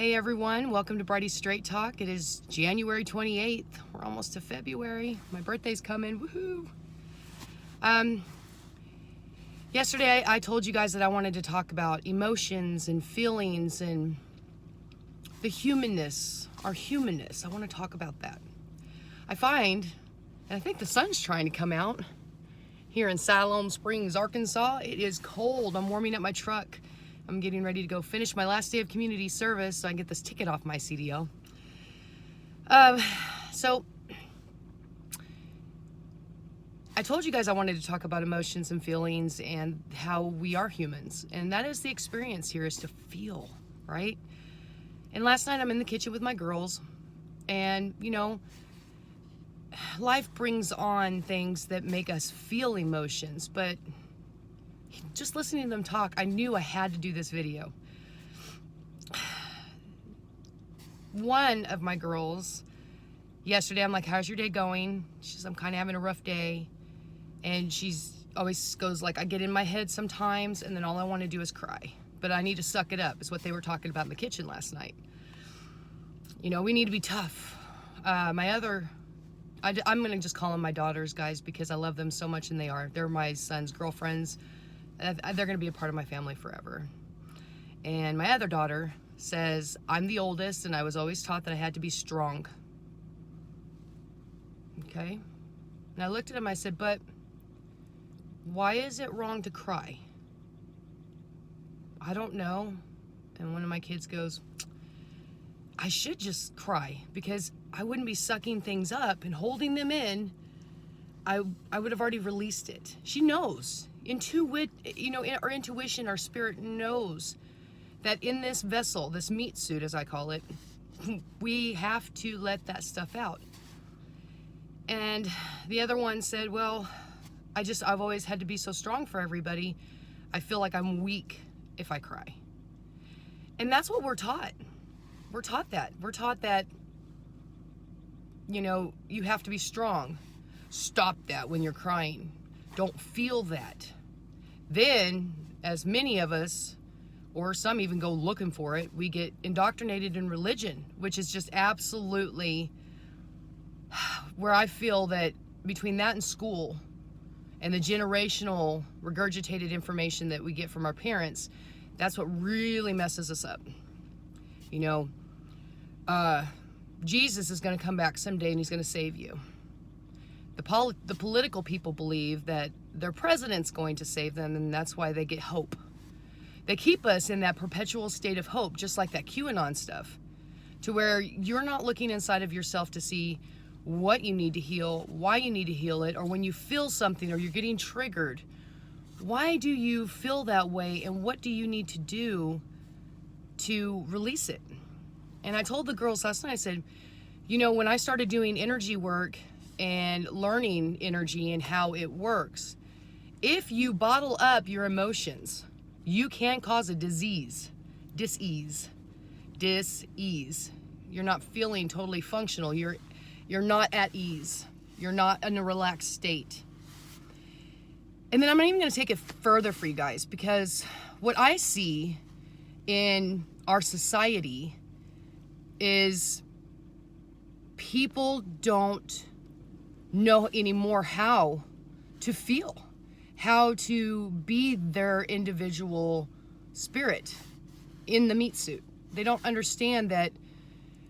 Hey everyone, welcome to Bridie's Straight Talk. It is January 28th. We're almost to February. My birthday's coming, woohoo! Yesterday I told you guys that I wanted to talk about emotions and feelings and the humanness, our humanness. I want to talk about that. I find, and I think the sun's trying to come out here in Siloam Springs, Arkansas. It is cold. I'm warming up my truck. I'm getting ready to go finish my last day of community service so I can get this ticket off my CDL. So I told you guys I wanted to talk about emotions and feelings and how we are humans. And that is the experience here, is to feel, right? And last night I'm in the kitchen with my girls, and you know, life brings on things that make us feel emotions, but just listening to them talk, I knew I had to do this video. One of my girls, yesterday, I'm like, how's your day going? She says, I'm kind of having a rough day. And she's always goes like, I get in my head sometimes, and then all I want to do is cry. But I need to suck it up, is what they were talking about in the kitchen last night. You know, we need to be tough. I'm going to just call them my daughters, guys, because I love them so much, and they are. They're my son's girlfriends. They're going to be a part of my family forever. And my other daughter says, I'm the oldest, and I was always taught that I had to be strong. Okay? And I looked at him, I said, but why is it wrong to cry? I don't know. And one of my kids goes, I should just cry, because I wouldn't be sucking things up and holding them in. I would have already released it. She knows. Our intuition, our spirit knows that in this vessel, this meat suit, as I call it, we have to let that stuff out. And the other one said, well, I've always had to be so strong for everybody. I feel like I'm weak if I cry. And that's what we're taught. We're taught that. We're taught that, you know, you have to be strong. Stop that when you're crying. Don't feel that. Then, as many of us, or some even go looking for it, we get indoctrinated in religion, which is just absolutely where I feel that between that and school and the generational regurgitated information that we get from our parents, that's what really messes us up. You know, Jesus is going to come back someday and he's going to save you. The political people believe that their president's going to save them, and that's why they get hope. They keep us in that perpetual state of hope, just like that QAnon stuff, to where you're not looking inside of yourself to see what you need to heal, why you need to heal it, or when you feel something or you're getting triggered, why do you feel that way, and what do you need to do to release it? And I told the girls last night, I said, you know, when I started doing energy work and learning energy and how it works, if you bottle up your emotions, you can cause a dis-ease. You're not feeling totally functional. You're not at ease. You're not in a relaxed state. And then I'm not even going to take it further for you guys, because what I see in our society is people don't know anymore how to feel, how to be their individual spirit in the meat suit. They don't understand that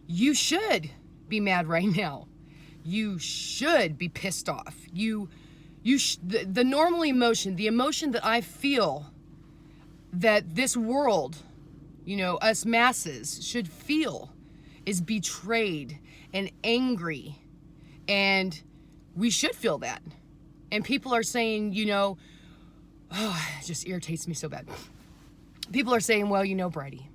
you should be mad right now. You should be pissed off. The normal emotion, the emotion that I feel that this world, you know, us masses should feel, is betrayed and angry, and we should feel that. And people are saying, you know, oh, it just irritates me so bad. People are saying, well, you know, Bridie,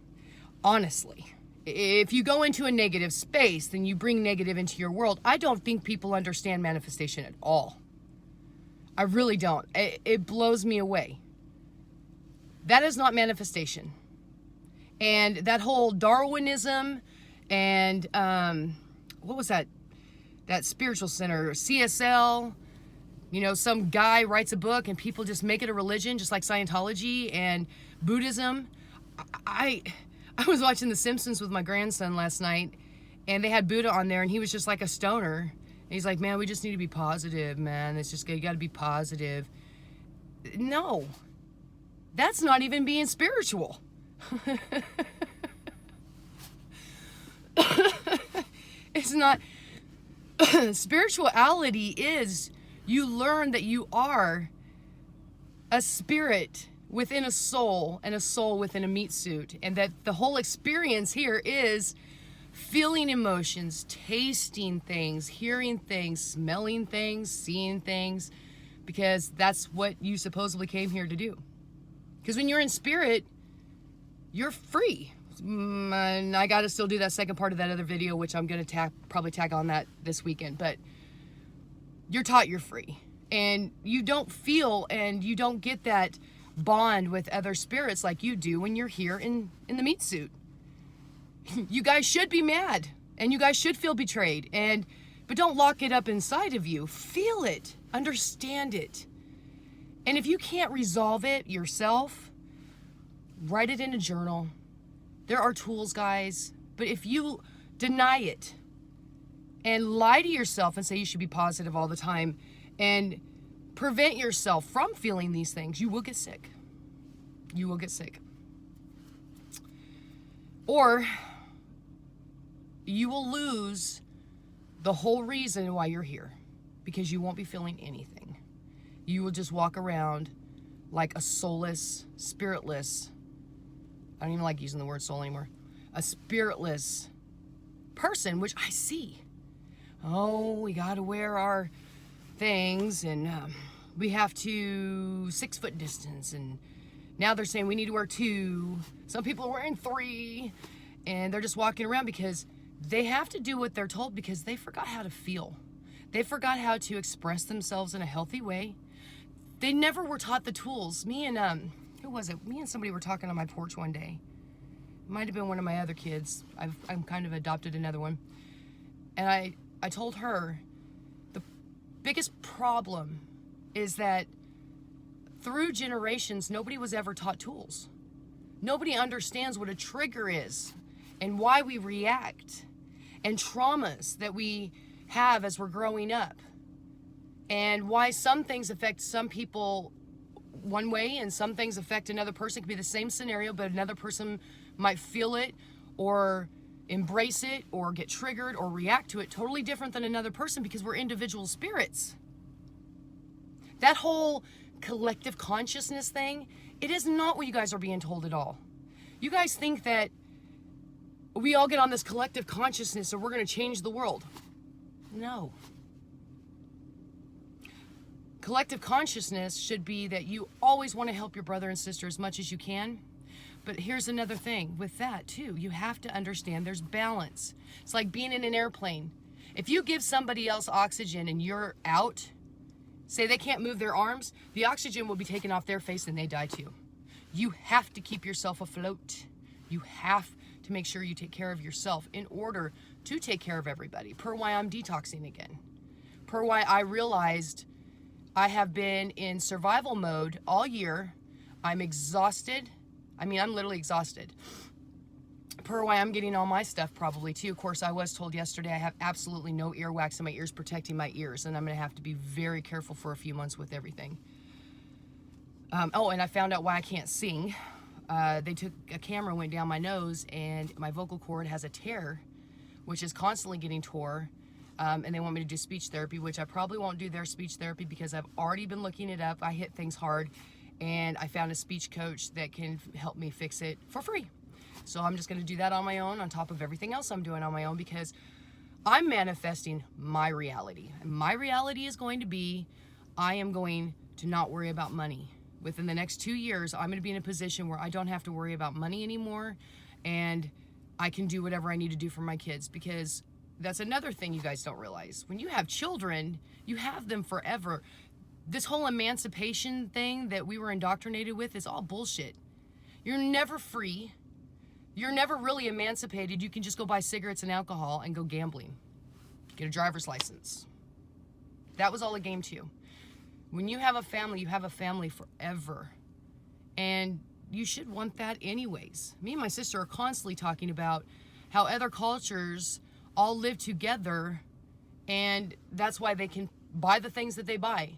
honestly, if you go into a negative space, then you bring negative into your world. I don't think people understand manifestation at all. I really don't. It blows me away. That is not manifestation. And that whole Darwinism and what was that spiritual center, CSL, you know, some guy writes a book and people just make it a religion, just like Scientology and Buddhism. I was watching The Simpsons with my grandson last night, and they had Buddha on there, and he was just like a stoner. And he's like, man, we just need to be positive, man. It's just, you got to be positive. No, that's not even being spiritual. It's not. Spirituality is you learn that you are a spirit within a soul and a soul within a meat suit, and that the whole experience here is feeling emotions, tasting things, hearing things, smelling things, seeing things, because that's what you supposedly came here to do. Because when you're in spirit, you're free. And I got to still do that second part of that other video, which I'm going to probably tag on that this weekend. But you're taught you're free. And you don't feel and you don't get that bond with other spirits like you do when you're here in the meat suit. You guys should be mad. And you guys should feel betrayed. But don't lock it up inside of you. Feel it. Understand it. And if you can't resolve it yourself, write it in a journal. There are tools, guys, but if you deny it and lie to yourself and say you should be positive all the time and prevent yourself from feeling these things, you will get sick. You will get sick. Or you will lose the whole reason why you're here, because you won't be feeling anything. You will just walk around like a soulless, spiritless, I don't even like using the word soul anymore, a spiritless person, which I see. Oh, we got to wear our things, and we have to 6 foot distance, and now they're saying we need to wear 2. Some people are wearing 3, and they're just walking around because they have to do what they're told, because they forgot how to feel. They forgot how to express themselves in a healthy way. They never were taught the tools. Me and who was it? Me and somebody were talking on my porch one day. Might have been one of my other kids. I'm kind of adopted another one. And I told her the biggest problem is that through generations, nobody was ever taught tools. Nobody understands what a trigger is and why we react, and traumas that we have as we're growing up, and why some things affect some people one way and some things affect another person. It could be the same scenario, but another person might feel it or embrace it or get triggered or react to it totally different than another person, because we're individual spirits. That whole collective consciousness thing, it is not what you guys are being told at all. You guys think that we all get on this collective consciousness and we're going to change the world. No. Collective consciousness should be that you always want to help your brother and sister as much as you can. But here's another thing with that too. You have to understand there's balance. It's like being in an airplane. If you give somebody else oxygen and you're out, say they can't move their arms, the oxygen will be taken off their face and they die too. You have to keep yourself afloat. You have to make sure you take care of yourself in order to take care of everybody. Per why I'm detoxing again. Per why I realized I have been in survival mode all year. I'm exhausted. I'm literally exhausted. Per why I'm getting all my stuff probably too. Of course, I was told yesterday I have absolutely no earwax in my ears protecting my ears, and I'm going to have to be very careful for a few months with everything. Oh, and I found out why I can't sing. They took a camera, went down my nose, and my vocal cord has a tear, which is constantly getting tore. And they want me to do speech therapy, which I probably won't do their speech therapy because I've already been looking it up. I hit things hard, and I found a speech coach that can help me fix it for free. So I'm just going to do that on my own, on top of everything else I'm doing on my own, because I'm manifesting my reality. And my reality is going to be, I am going to not worry about money. Within the next 2 years, I'm going to be in a position where I don't have to worry about money anymore, and I can do whatever I need to do for my kids, because that's another thing you guys don't realize. When you have children, you have them forever. This whole emancipation thing that we were indoctrinated with is all bullshit. You're never free. You're never really emancipated. You can just go buy cigarettes and alcohol and go gambling. Get a driver's license. That was all a game too. When you have a family, you have a family forever. And you should want that anyways. Me and my sister are constantly talking about how other cultures all live together, and that's why they can buy the things that they buy,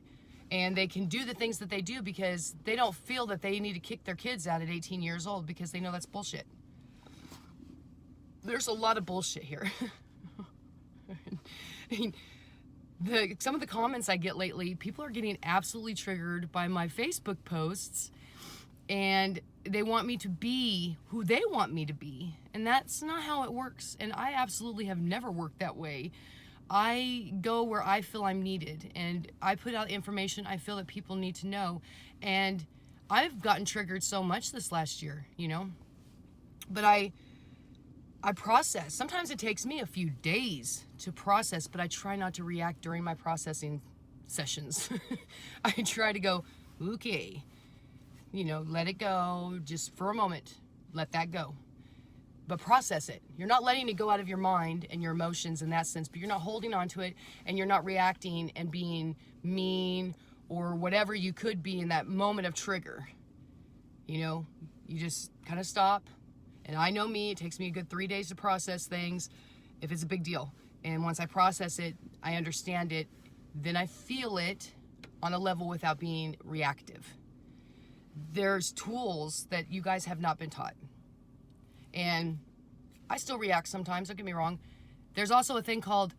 and they can do the things that they do because they don't feel that they need to kick their kids out at 18 years old because they know that's bullshit. There's a lot of bullshit here. I mean, some of the comments I get lately, people are getting absolutely triggered by my Facebook posts, and they want me to be who they want me to be, and that's not how it works. And I absolutely have never worked that way. I go where I feel I'm needed, and I put out information I feel that people need to know. And I've gotten triggered so much this last year, you know, but I process. Sometimes it takes me a few days to process, but I try not to react during my processing sessions. I try to go, okay, you know, let it go just for a moment. Let that go. But process it. You're not letting it go out of your mind and your emotions in that sense, but you're not holding on to it, and you're not reacting and being mean or whatever you could be in that moment of trigger. You know, you just kind of stop. And I know me, it takes me a good 3 days to process things if it's a big deal. And once I process it, I understand it, then I feel it on a level without being reactive. There's tools that you guys have not been taught. And I still react sometimes, don't get me wrong. There's also a thing called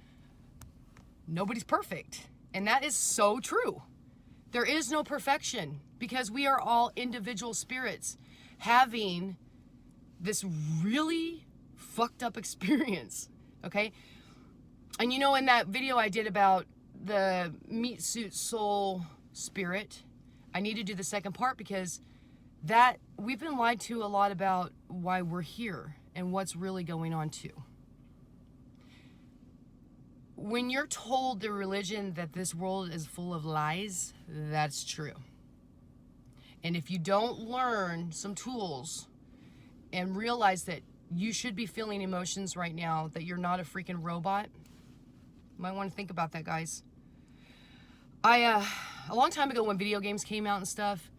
nobody's perfect. And that is so true. There is no perfection because we are all individual spirits having this really fucked up experience, okay? And you know, in that video I did about the meat suit soul spirit, I need to do the second part because that we've been lied to a lot about why we're here and what's really going on too. When you're told the religion that this world is full of lies, that's true. And if you don't learn some tools and realize that you should be feeling emotions right now, that you're not a freaking robot, you might want to think about that, guys. A long time ago when video games came out and stuff,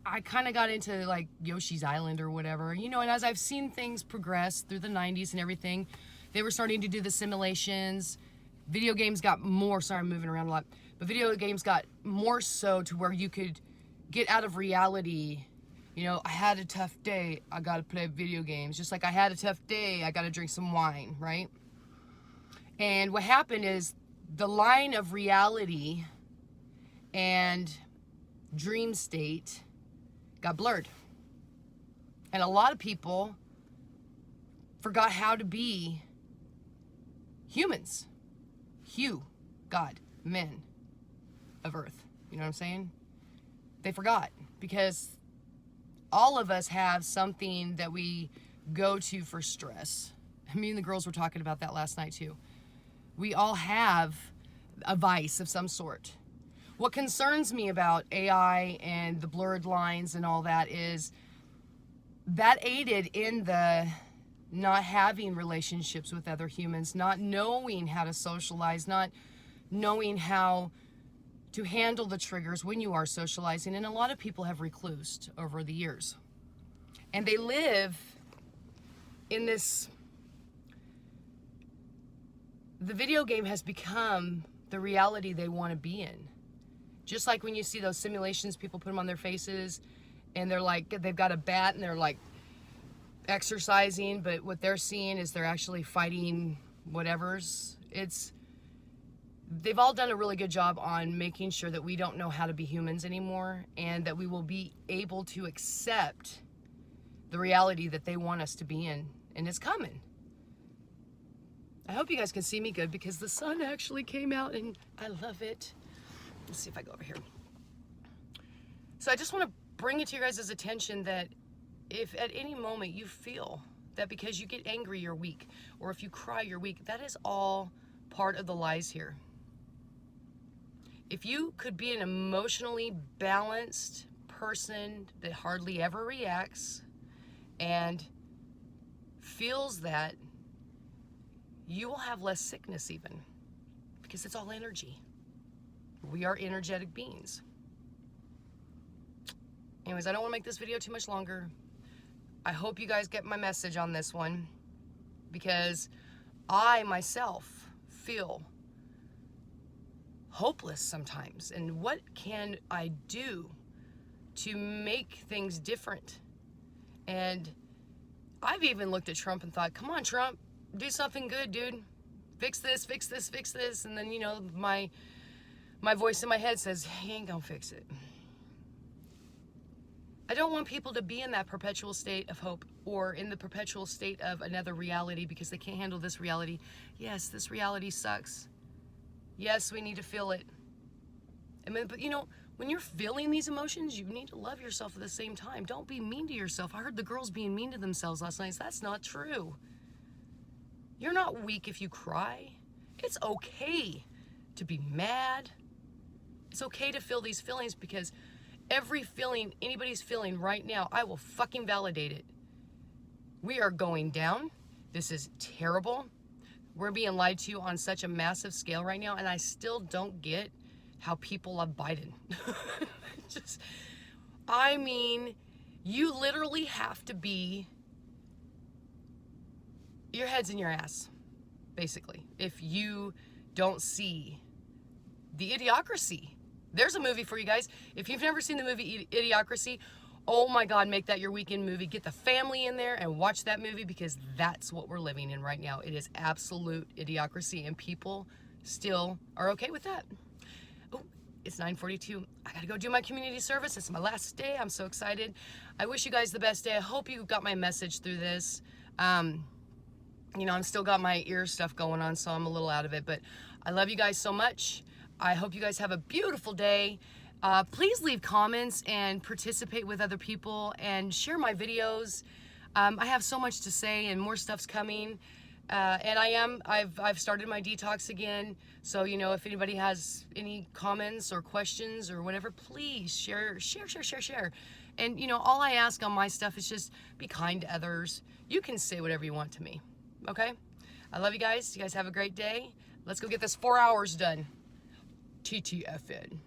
I kind of got into like Yoshi's Island or whatever, you know, and as I've seen things progress through the 90s and everything, they were starting to do the simulations. Video games got more, sorry, I'm moving around a lot, but video games got more so to where you could get out of reality. You know, I had a tough day, I gotta play video games. Just like I had a tough day, I gotta drink some wine, right? And what happened is the line of reality and dream state got blurred. And a lot of people forgot how to be humans. God, men of earth. You know what I'm saying? They forgot because all of us have something that we go to for stress. Me and the girls were talking about that last night too. We all have a vice of some sort. What concerns me about AI and the blurred lines and all that is that aided in the not having relationships with other humans, not knowing how to socialize, not knowing how to handle the triggers when you are socializing. And a lot of people have reclused over the years. And they live in this, the video game has become the reality they want to be in. Just like when you see those simulations, people put them on their faces and they're like, they've got a bat and they're like exercising, but what they're seeing is they're actually fighting whatever's. They've all done a really good job on making sure that we don't know how to be humans anymore, and that we will be able to accept the reality that they want us to be in, and it's coming. I hope you guys can see me good because the sun actually came out and I love it. Let's see if I go over here. So I just want to bring it to your guys' attention that if at any moment you feel that because you get angry you're weak, or if you cry you're weak, that is all part of the lies here. If you could be an emotionally balanced person that hardly ever reacts and feels that, you will have less sickness even, because it's all energy. We are energetic beings. Anyways, I don't want to make this video too much longer. I hope you guys get my message on this one, because I myself feel hopeless sometimes. And what can I do to make things different? And I've even looked at Trump and thought, come on, Trump, do something good, dude. Fix this, fix this, fix this. And then, you know, my voice in my head says, he ain't gonna fix it. I don't want people to be in that perpetual state of hope, or in the perpetual state of another reality because they can't handle this reality. Yes, this reality sucks. Yes, we need to feel it. But you know, when you're feeling these emotions, you need to love yourself at the same time. Don't be mean to yourself. I heard the girls being mean to themselves last night. That's not true. You're not weak if you cry. It's okay to be mad. It's okay to feel these feelings, because every feeling anybody's feeling right now, I will fucking validate it. We are going down. This is terrible. We're being lied to on such a massive scale right now, and I still don't get how people love Biden. I mean, you literally have to be, your head's in your ass, basically, if you don't see the idiocracy. There's a movie for you guys. If you've never seen the movie Idiocracy, oh my God, make that your weekend movie. Get the family in there and watch that movie, because that's what we're living in right now. It is absolute idiocracy, and people still are okay with that. Oh, it's 9:42. I gotta go do my community service. It's my last day. I'm so excited. I wish you guys the best day. I hope you got my message through this. You know, I'm still got my ear stuff going on, so I'm a little out of it, but I love you guys so much. I hope you guys have a beautiful day. Please leave comments and participate with other people and share my videos. I have so much to say, and more stuff's coming. And I've started my detox again. So, you know, if anybody has any comments or questions or whatever, please share. And, you know, all I ask on my stuff is just be kind to others. You can say whatever you want to me. Okay? I love you guys. You guys have a great day. Let's go get this 4 hours done. TTFN.